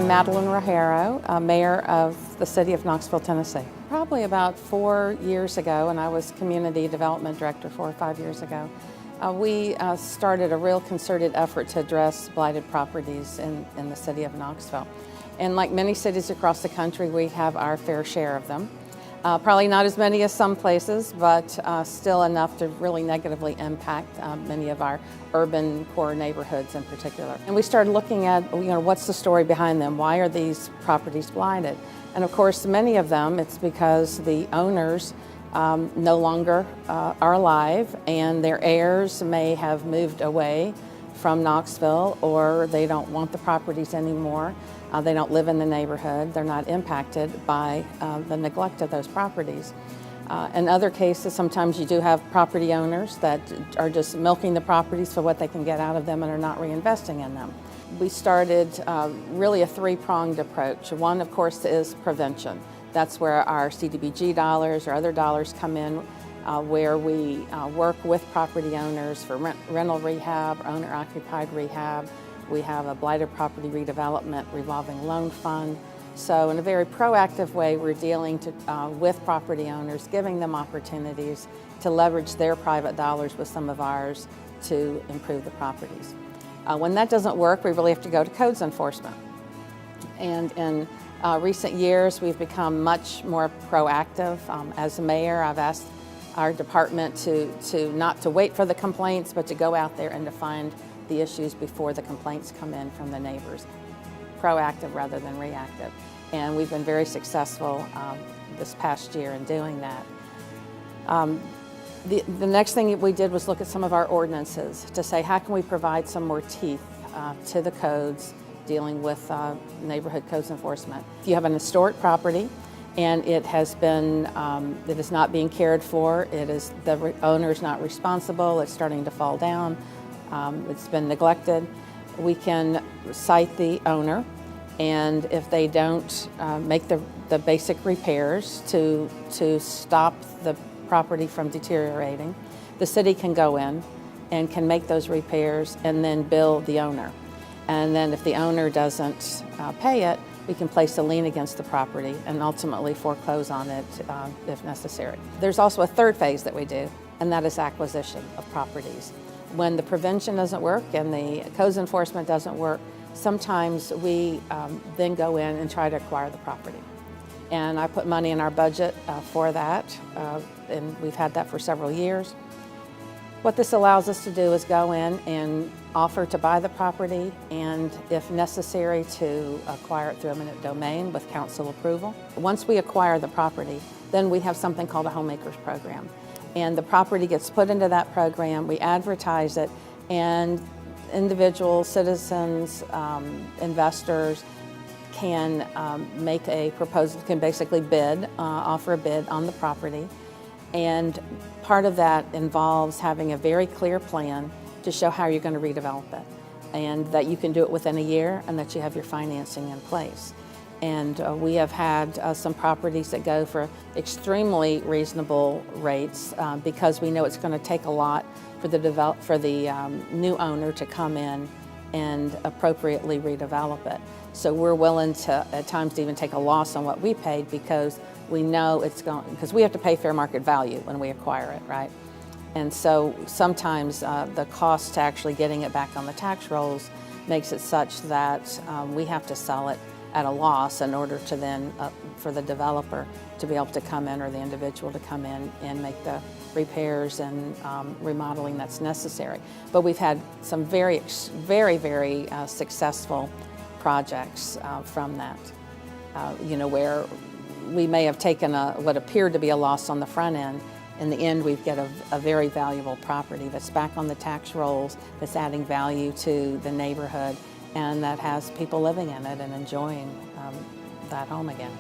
I'm Madeline Rogero, Mayor of the City of Knoxville, Tennessee. Probably about 4 years ago, and I was Community Development Director 4 or 5 years ago, we started a real concerted effort to address blighted properties in the City of Knoxville. And like many cities across the country, we have our fair share of them. Probably not as many as some places, but still enough to really negatively impact many of our urban core neighborhoods in particular. And we started looking at, what's the story behind them? Why are these properties blighted? And of course, many of them, it's because the owners no longer are alive, and their heirs may have moved away from Knoxville, or they don't want the properties anymore. They don't live in the neighborhood. They're not impacted by the neglect of those properties. In other cases, sometimes you do have property owners that are just milking the properties for what they can get out of them and are not reinvesting in them. We started really a three-pronged approach. One, of course, is prevention. That's where our CDBG dollars or other dollars come in, where we work with property owners for rental rehab, owner-occupied rehab. We have a blighted property redevelopment revolving loan fund. So in a very proactive way, we're dealing with property owners, giving them opportunities to leverage their private dollars with some of ours to improve the properties. When that doesn't work, we really have to go to codes enforcement. And in recent years, we've become much more proactive. As a mayor, I've asked our department to not to wait for the complaints, but to go out there and to find the issues before the complaints come in from the neighbors. Proactive rather than reactive. And we've been very successful this past year in doing that. The next thing we did was look at some of our ordinances to say, how can we provide some more teeth to the codes dealing with neighborhood codes enforcement. If you have an historic property and it has been, it is not being cared for, the owner is not responsible, it's starting to fall down, it's been neglected, we can cite the owner, and if they don't make the basic repairs to stop the property from deteriorating, the city can go in and can make those repairs and then bill the owner. And then if the owner doesn't pay it, we can place a lien against the property and ultimately foreclose on it if necessary. There's also a third phase that we do, and that is acquisition of properties. When the prevention doesn't work and the codes enforcement doesn't work, sometimes we then go in and try to acquire the property. And I put money in our budget for that, and we've had that for several years. What this allows us to do is go in and offer to buy the property, and if necessary, to acquire it through eminent domain with council approval. Once we acquire the property, then we have something called a Homemakers Program. And the property gets put into that program, we advertise it, and individuals, citizens, investors can make a proposal, can basically bid, offer a bid on the property. And part of that involves having a very clear plan to show how you're going to redevelop it, and that you can do it within a year and that you have your financing in place. And we have had some properties that go for extremely reasonable rates because we know it's going to take a lot for the new owner to come in and appropriately redevelop it. So we're willing to, at times, to even take a loss on what we paid because we know it's going, because we have to pay fair market value when we acquire it, right? And so sometimes the cost to actually getting it back on the tax rolls makes it such that we have to sell it at a loss in order to then, for the developer to be able to come in, or the individual to come in and make the repairs and remodeling that's necessary. But we've had some very successful projects from that, where we may have taken what appeared to be a loss on the front end. In the end, we get a very valuable property that's back on the tax rolls, that's adding value to the neighborhood, and that has people living in it and enjoying that home again.